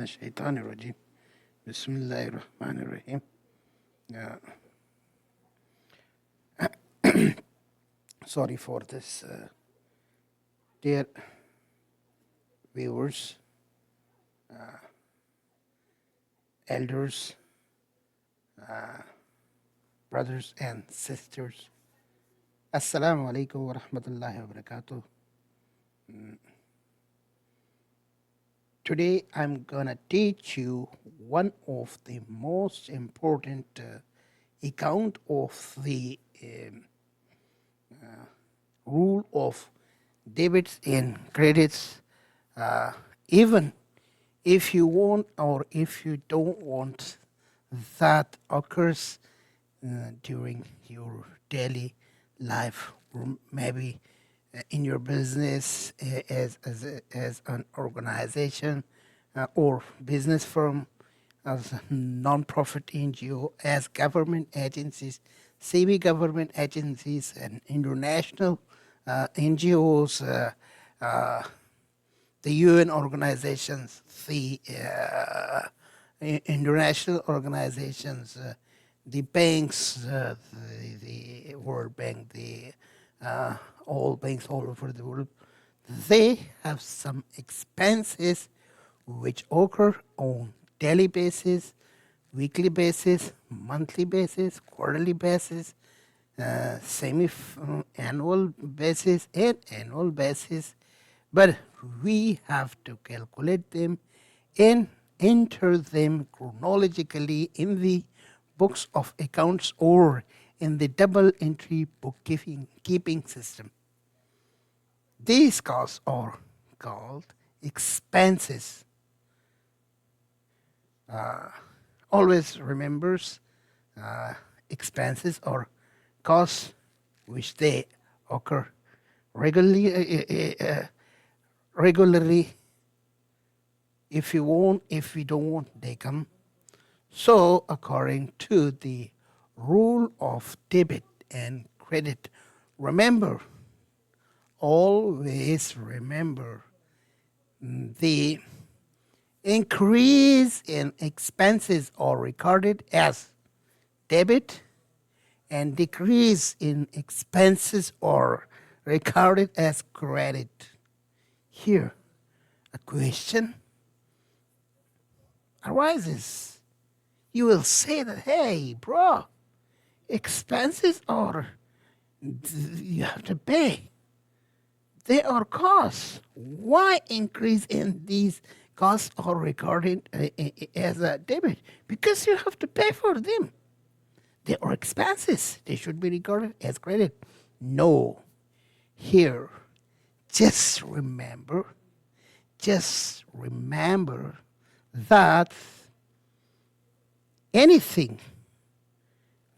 من الشيطان الرجيم بسم الله الرحمن الرحيم. Sorry for this, dear viewers, elders, brothers and sisters. Assalamu alaikum wa rahmatullahi wa barakatuh. Today I'm gonna teach you one of the most important account of the rule of debits and credits, even if you want or if you don't want, that occurs during your daily life, or maybe in your business, as an organization or business firm, as a non-profit NGO, as government agencies, semi-government agencies, and international NGOs, the UN organizations, the international organizations, the banks, the World Bank, the all banks all over the world. They have some expenses which occur on daily basis, weekly basis, monthly basis, quarterly basis, semi-annual basis, and annual basis. But we have to calculate them and enter them chronologically in the books of accounts or in the double entry bookkeeping system. These costs are called expenses. Always remembers expenses or costs which they occur regularly. If you want, if we don't want, they come. So according to the rule of debit and credit, always remember, the increase in expenses are recorded as debit and decrease in expenses are recorded as credit. Here, a question arises. You will say that, hey, bro, expenses are, you have to pay. They are costs. Why increase in these costs are recorded as a debit? Because you have to pay for them. They are expenses. They should be recorded as credit. No. Here, just remember that anything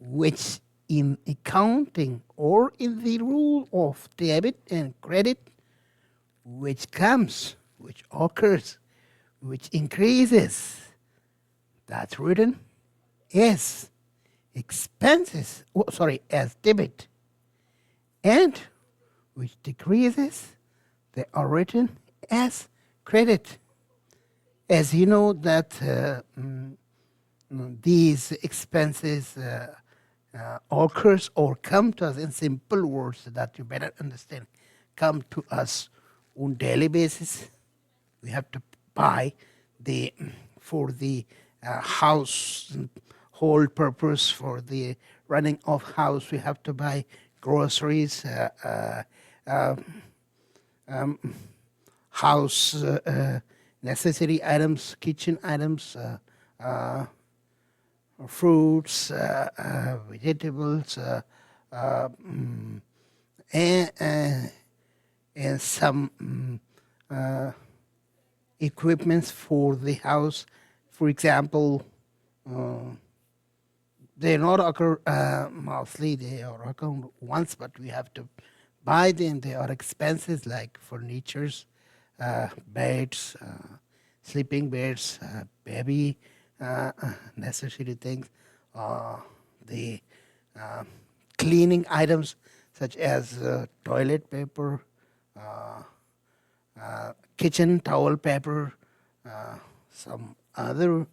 which in accounting or in the rule of debit and credit, which occurs, which increases, that's written as expenses, as debit, and which decreases, they are written as credit. As you know that these expenses occurs or come to us in simple words so that you better understand, come to us on daily basis. We have to buy for the household purpose, for the running of house. We have to buy groceries, house necessary items, kitchen items, fruits, vegetables, and some equipments for the house. For example, they not occur monthly, they are occur once, but we have to buy them. They are expenses like furnitures, beds, sleeping beds, baby necessary things, the cleaning items such as toilet paper, kitchen towel paper, some other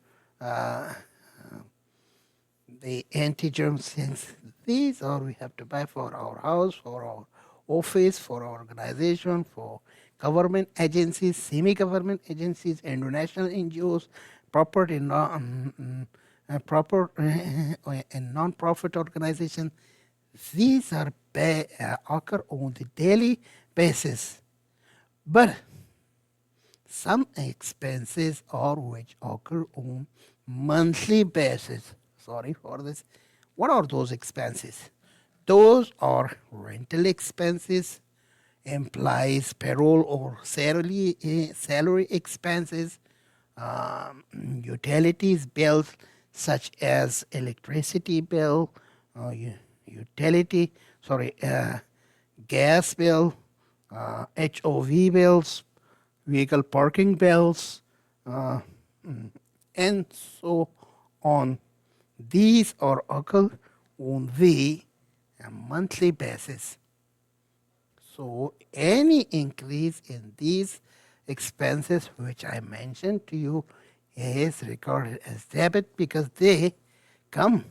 the anti-germ things. These are we have to buy for our house, for our office, for our organization, for government agencies, semi-government agencies, international NGOs, proper and proper and non-profit organization. These are occur on the daily basis, but some expenses are which occur on monthly basis. Sorry for this. What are those expenses? Those are rental expenses, employees payroll or salary expenses, utilities bills such as electricity bill, utility sorry gas bill, HOV bills, vehicle parking bills, and so on. These are occur on the monthly basis. So any increase in these expenses which I mentioned to you is recorded as debit because they come,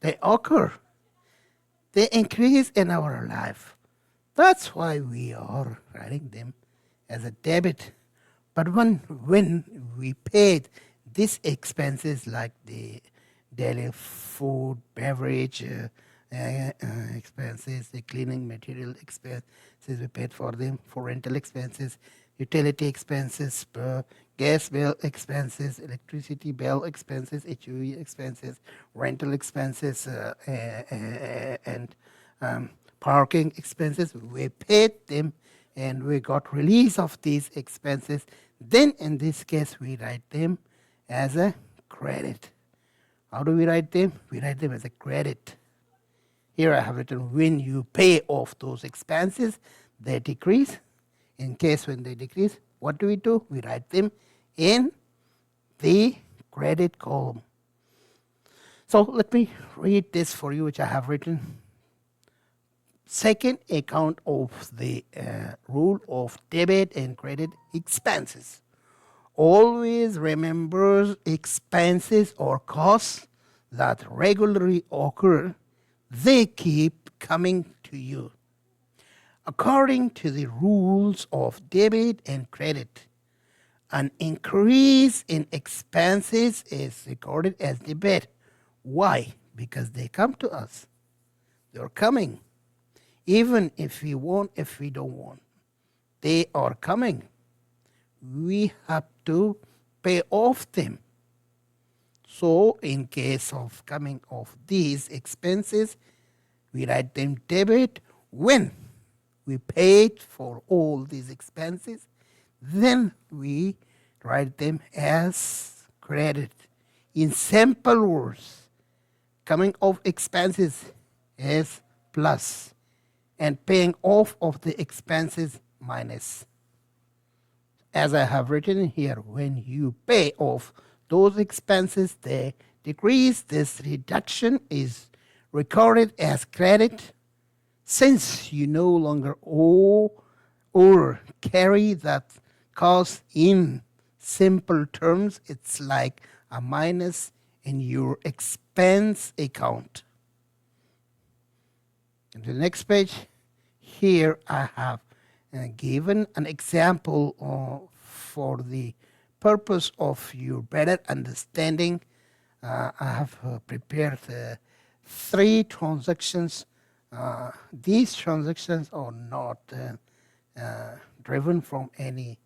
they occur, they increase in our life. That's why we are writing them as a debit. But when we paid these expenses like the daily food, beverage expenses, the cleaning material expenses, we paid for them, for rental expenses, utility expenses, gas bill expenses, electricity bill expenses, HUE expenses, rental expenses, and parking expenses. We paid them and we got release of these expenses. Then in this case, we write them as a credit. How do we write them? We write them as a credit. Here I have written when you pay off those expenses, they decrease. In case when they decrease, what do? We write them in the credit column. So let me read this for you, which I have written. Second account of the rule of debit and credit expenses. Always remember expenses or costs that regularly occur, they keep coming to you. According to the rules of debit and credit, an increase in expenses is recorded as debit. Why? Because they come to us. They're coming. Even if we want, if we don't want, they are coming. We have to pay off them. So in case of coming off these expenses, we write them debit. When we paid for all these expenses, then we write them as credit. In simple words, coming off expenses is plus and paying off of the expenses minus. As I have written here, when you pay off those expenses, they decrease. This reduction is recorded as credit since you no longer owe or carry that cost. In simple terms, it's like a minus in your expense account. In the next page, here I have given an example for the purpose of your better understanding. I have prepared 3 transactions. These transactions are not driven from any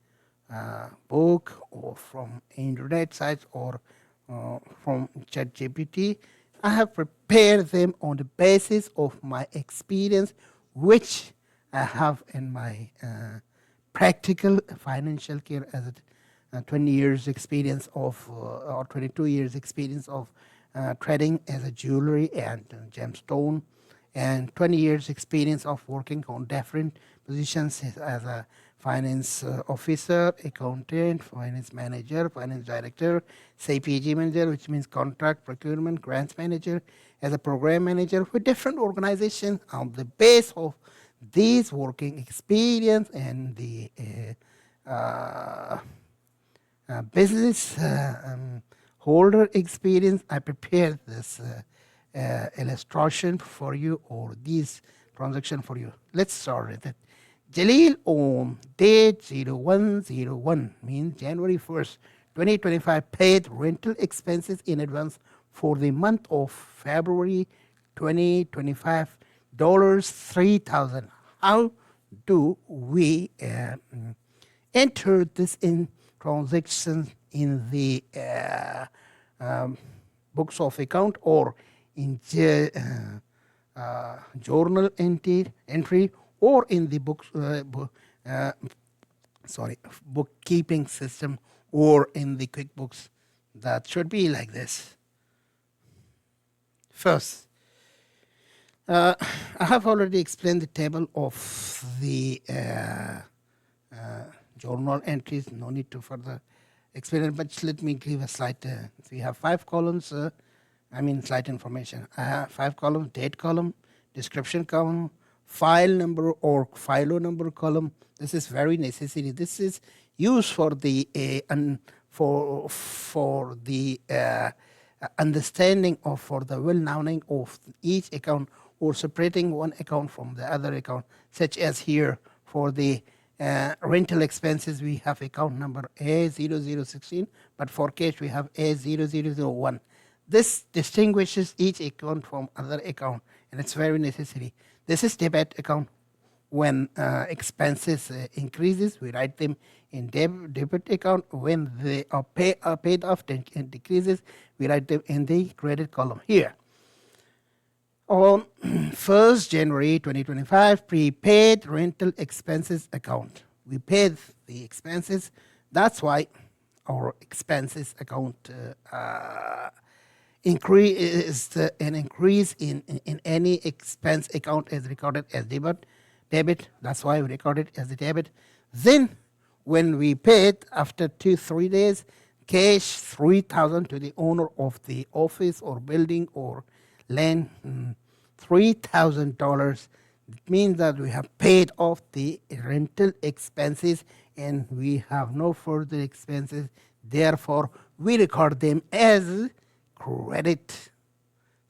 book or from internet sites or from ChatGPT. I have prepared them on the basis of my experience, which I have in my practical financial care as a 20 years experience of or 22 years experience of trading as a jewelry and gemstone, and 20 years experience of working on different positions as a finance officer, accountant, finance manager, finance director, CPG manager, which means contract procurement, grants manager, as a program manager with different organizations. On the base of this working experience and the business holder experience, I prepared this illustration for you, or these transaction for you. Let's start with it. Jalil on date 0101 means January 1st, 2025 paid rental expenses in advance for the month of February 2025 $3,000. How do we enter this in transaction in the books of account or in journal entry or in the bookkeeping system or in the QuickBooks? That should be like this. First, I have already explained the table of the journal entries. No need to further explain it, but let me give a slight. We have 5 columns. Slight information. 5 columns: date column, description column, file number or filo number column. This is very necessary. This is used for the for the understanding of, for the well-knowing of each account, or separating one account from the other account, such as here for the rental expenses we have account number A0016, but for cash we have A0001. This distinguishes each account from other account, and it's very necessary. This is debit account. When expenses increases, we write them in debit account. When they are paid off and decreases, we write them in the credit column here. On 1st January 2025, prepaid rental expenses account. We paid the expenses. That's why our expenses account increase in any expense account is recorded as debit. That's why we record it as a debit. Then when we paid after 2-3 days, cash $3,000 to the owner of the office or building or land, $3,000. It means that we have paid off the rental expenses and we have no further expenses. Therefore, we record them as credit.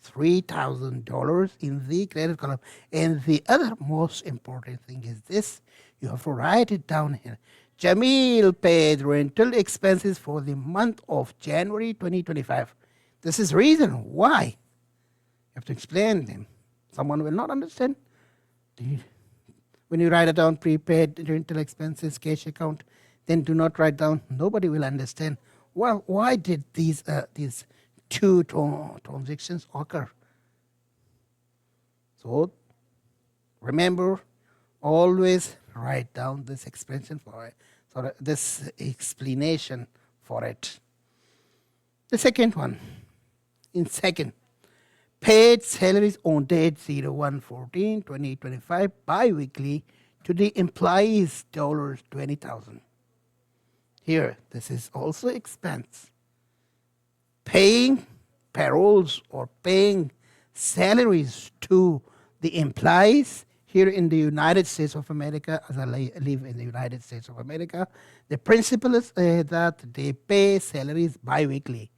$3,000 in the credit column. And the other most important thing is this. You have to write it down here. Jamil paid rental expenses for the month of January 2025. This is reason why. You have to explain them. Someone will not understand. When you write it down, prepaid rental expenses, cash account, then do not write down. Nobody will understand. Well, why did these two transactions occur? So remember, always write down this expression for it, so this explanation for it. The second one, in second, paid salaries on date 01/14/2025 bi-weekly to the employees $20,000. Here, this is also expense. Paying payrolls or paying salaries to the employees here in the United States of America, as I live in the United States of America, the principle is that they pay salaries bi-weekly,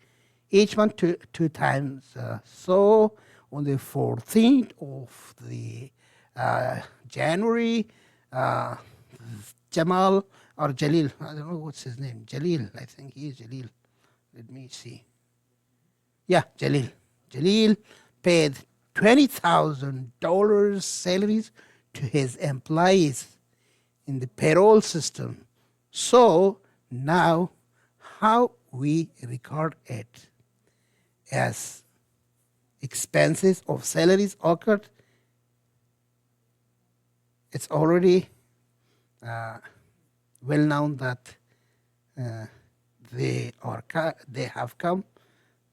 each month two times. So on the 14th of the January, Jamal or Jalil, I don't know what's his name, Jalil, I think he is Jalil. Let me see. Yeah, Jalil. Jalil paid $20,000 salaries to his employees in the payroll system. So now how we record it as expenses of salaries occurred, it's already well known that they have come,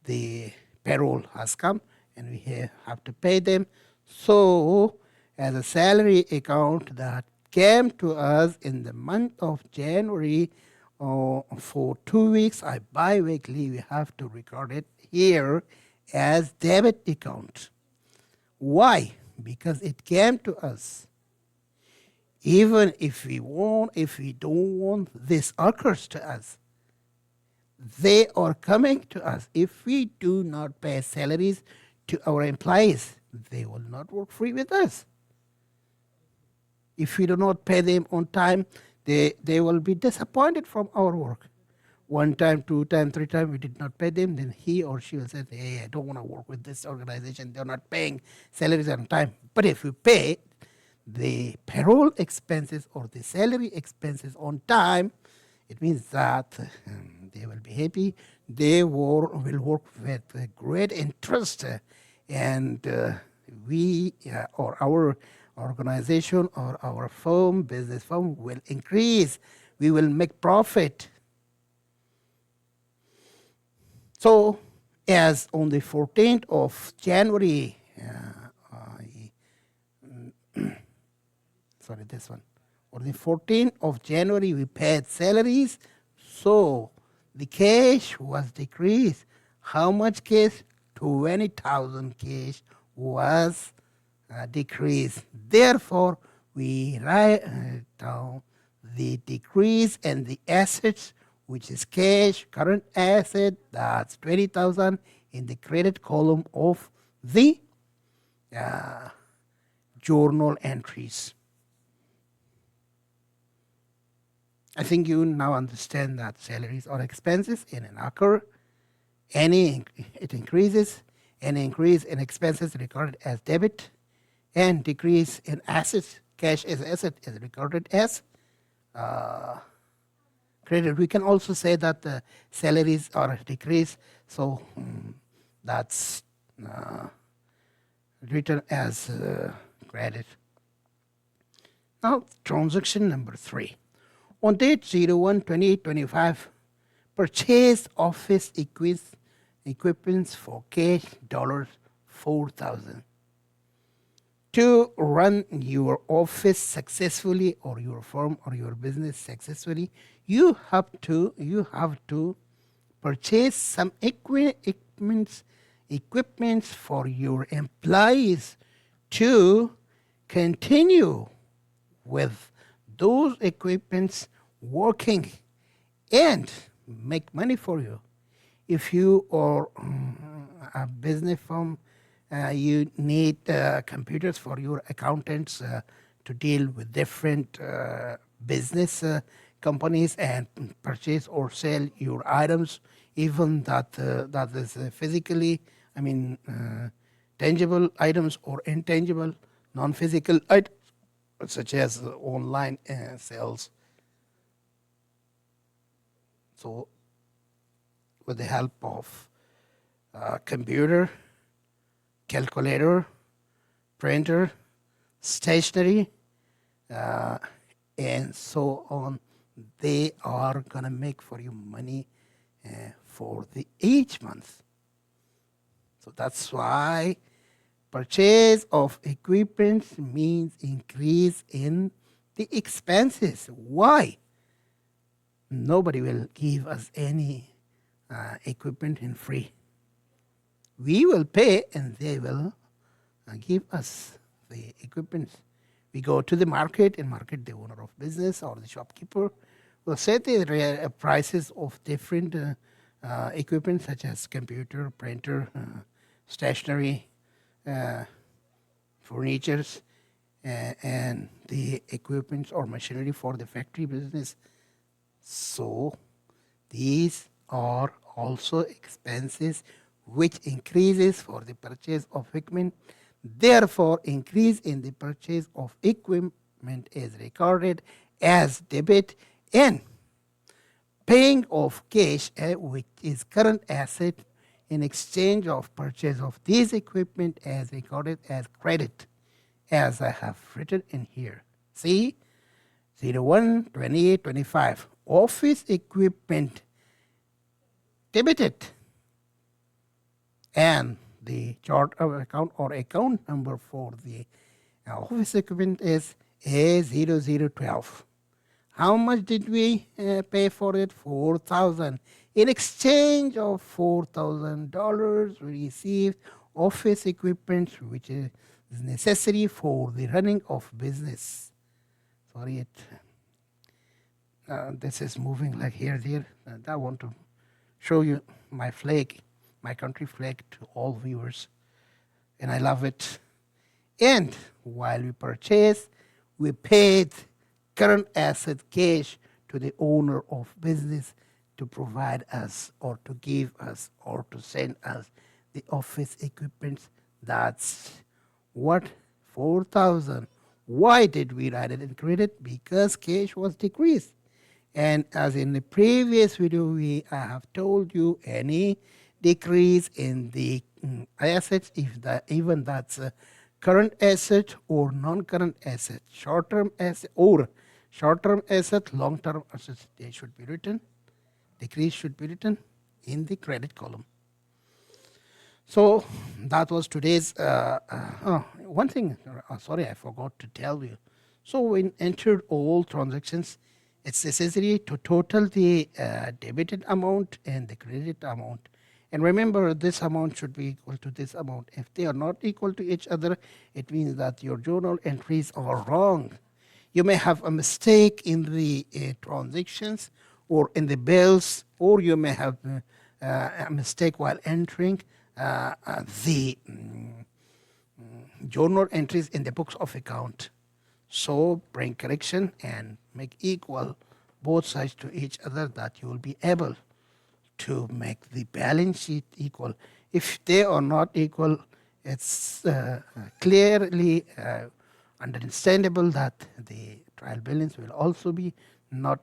the payroll has come, and we have to pay them. So as a salary account that came to us in the month of January for 2 weeks, bi-weekly, we have to record it here as debit account. Why? Because it came to us. Even if we don't want, this occurs to us. they are coming to us. If we do not pay salaries to our employees, they will not work free with us. If we do not pay them on time, they will be disappointed from our work. One time, two time, three time, we did not pay them, then he or she will say, hey, I don't want to work with this organization. They're not paying salaries on time. But if you pay the payroll expenses or the salary expenses on time, it means that they will be happy. They will work with great interest, and we or our organization or our firm, business firm, will increase. We will make profit. So, as on the 14th of January, sorry, this one. On the 14th of January, we paid salaries. So, the cash was decreased. How much cash? 20,000 cash was decreased. Therefore, we write down the decrease and the assets, which is cash, current asset, that's 20,000 in the credit column of the journal entries. I think you now understand that salaries are expenses in an occur. It increases. Any increase in expenses recorded as debit, and decrease in assets, cash as asset, is recorded as credit. We can also say that the salaries are decreased, so that's written as credit. Now, transaction number 3. On date 01/28/25, purchased office equipments for cash $4,000. To run your office successfully, or your firm or your business successfully, you have to purchase some equipments for your employees to continue with those equipments working and make money for you. If you are a business firm, you need computers for your accountants to deal with different business companies and purchase or sell your items, even that is physically, tangible items or intangible, non-physical items, such as online sales. So, with the help of computer, calculator, printer, stationery, and so on, they are gonna make for you money for each month. So that's why purchase of equipment means increase in the expenses. Why? Nobody will give us any equipment in free. We will pay and they will give us the equipment. We go to the market, and market, the owner of business or the shopkeeper will set the prices of different equipment, such as computer, printer, stationery, furnitures, and the equipment or machinery for the factory business. So these are also expenses which increases for the purchase of equipment. Therefore, increase in the purchase of equipment is recorded as debit, and paying of cash, which is current asset, in exchange of purchase of these equipment, as recorded as credit, as I have written in here. See, 01/28/25, office equipment debited, and the chart of account or account number for the office equipment is A0012. How much did we pay for it? $4,000. In exchange of $4,000, we received office equipment which is necessary for the running of business. Sorry, this is moving like here, there. I want to show you my flag, my country flag to all viewers, and I love it. And while we purchase, we paid current asset cash to the owner of business to provide us or to give us or to send us the office equipment. That's what 4,000. Why did we write it in credit? Because cash was decreased. And as in the previous video, I have told you any decrease in the assets, if that even that's a current asset or non-current asset, short-term asset or short-term asset, long-term assets, they should be written. Decrease should be written in the credit column. So that was today's. One thing, sorry, I forgot to tell you. So when entered all transactions, it's necessary to total the debited amount and the credited amount. And remember, this amount should be equal to this amount. If they are not equal to each other, it means that your journal entries are wrong. You may have a mistake in the transactions or in the bills, or you may have a mistake while entering the journal entries in the books of account. So bring correction and make equal both sides to each other, that you will be able to make the balance sheet equal. If they are not equal, it's clearly understandable that the trial balance will also be not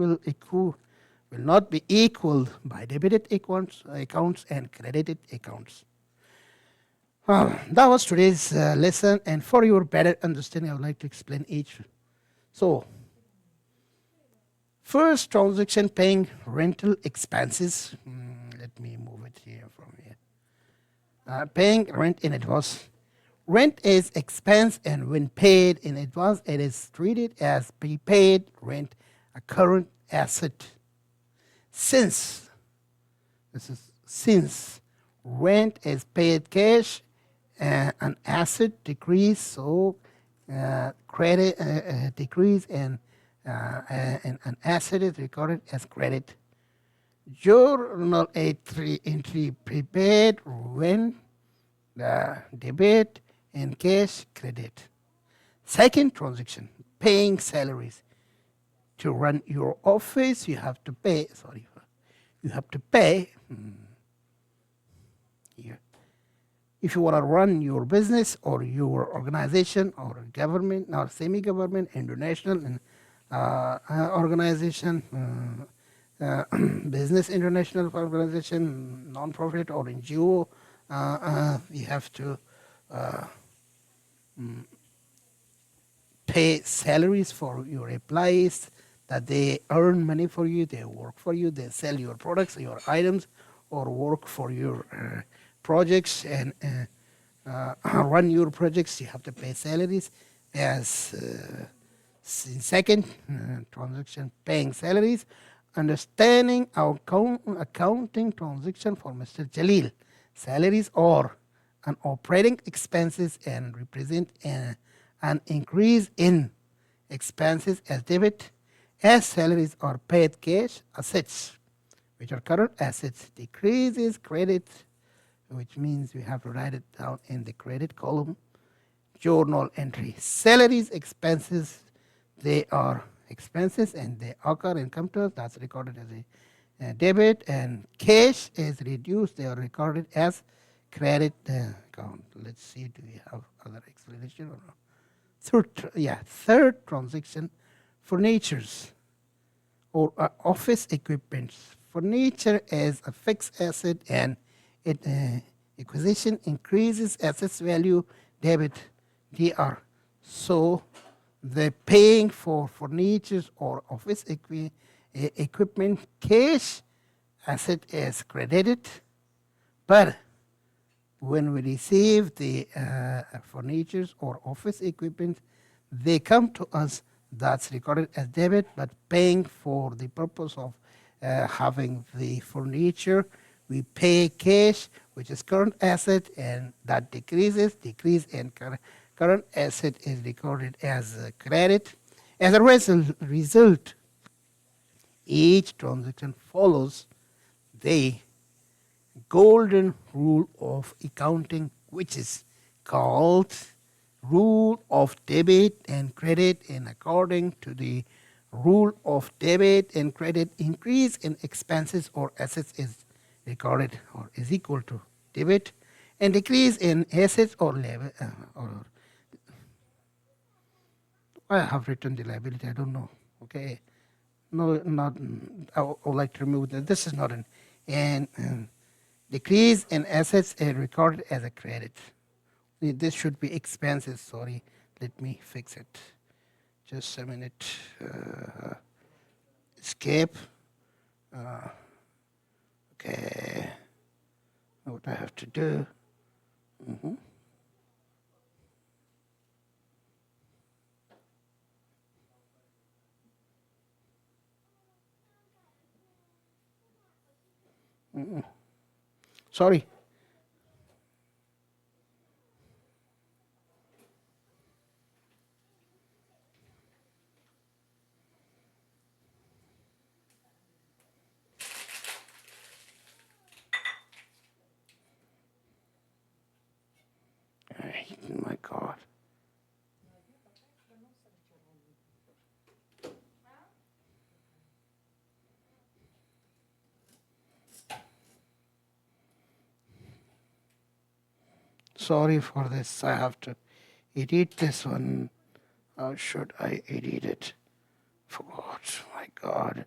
will not be equal by debited accounts and credited accounts. That was today's lesson, and for your better understanding, I would like to explain each. So, first transaction, paying rental expenses. Let me move it here from here. Paying rent in advance. Rent is expense, and when paid in advance, it is treated as prepaid rent, a current asset. Since rent is paid cash, an asset decrease, so credit decrease, and an asset is recorded as credit. Journal entry prepaid when debit and cash credit. Second transaction, paying salaries. To run your office, you have to pay. You have to pay. Here. If you want to run your business or your organization or government or semi-government, international and organization, business international organization, non-profit or NGO, you have to pay salaries for your employees, that they earn money for you, they work for you, they sell your products, your items, or work for your projects and run your projects. You have to pay salaries. As in second transaction, paying salaries. Understanding our accounting transaction for Mr. Jalil. Salaries are an operating expenses and represent an increase in expenses as debit, as salaries are paid cash. Assets, which are current assets, decreases credit, which means we have to write it down in the credit column. Journal entry, salaries, expenses, they are expenses and they occur in income tax, that's recorded as a debit, and cash is reduced, they are recorded as credit account. Let's see, do we have other explanation or not? Third transaction, furnitures or office equipment. Furniture is a fixed asset and it acquisition increases assets value, debit, DR. So the paying for furniture or office equipment, cash asset is credited, but when we receive the furniture or office equipment, they come to us, that's recorded as debit, but paying for the purpose of having the furniture, we pay cash, which is current asset, and that decrease, and current asset is recorded as credit. As a result, each transaction follows the golden rule of accounting, which is called rule of debit and credit. And according to the rule of debit and credit, increase in expenses or assets is recorded or is equal to debit, and decrease in assets or level or I have written the liability. I don't know. Okay, no, not. I would like to remove that. This is not an and decrease in assets is recorded as a credit. This should be expenses. Sorry, let me fix it. Just a minute. Escape. Okay. What I have to do? Sorry. My God. Sorry for this. I have to edit this one. How should I edit it? Forgot. My God.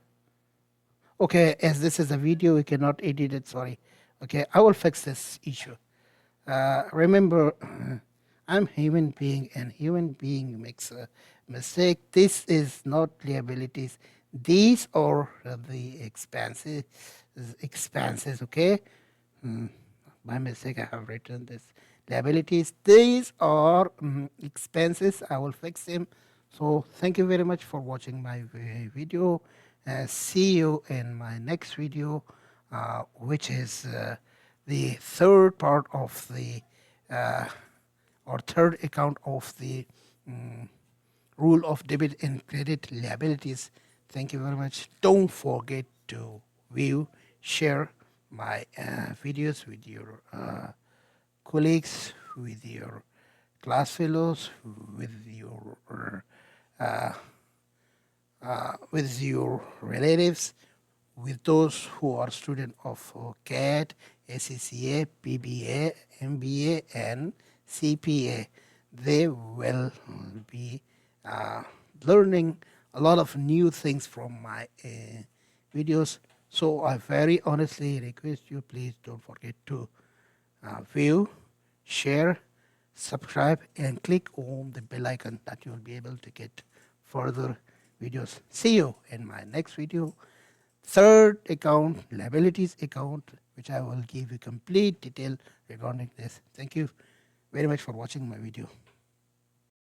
Okay, as this is a video, we cannot edit it. Sorry. Okay, I will fix this issue. Remember, I'm human being, and human being makes a mistake. This is not liabilities. These are the expenses. Expenses. Okay. By mistake, I have written this liabilities. These are expenses. I will fix them. So thank you very much for watching my video. See you in my next video, which is the third part of the or third account of the rule of debit and credit liabilities. Thank you very much. Don't forget to view, share my videos with your colleagues, with your class fellows, uh, with your relatives, with those who are students of CAT, SCCA, PBA, MBA, and CPA. They will be learning a lot of new things from my videos. So I very honestly request you, please don't forget to view, share, subscribe, and click on the bell icon that you will be able to get further videos. See you in my next video. Third account, liabilities account, which I will give you complete detail regarding this. Thank you very much for watching my video.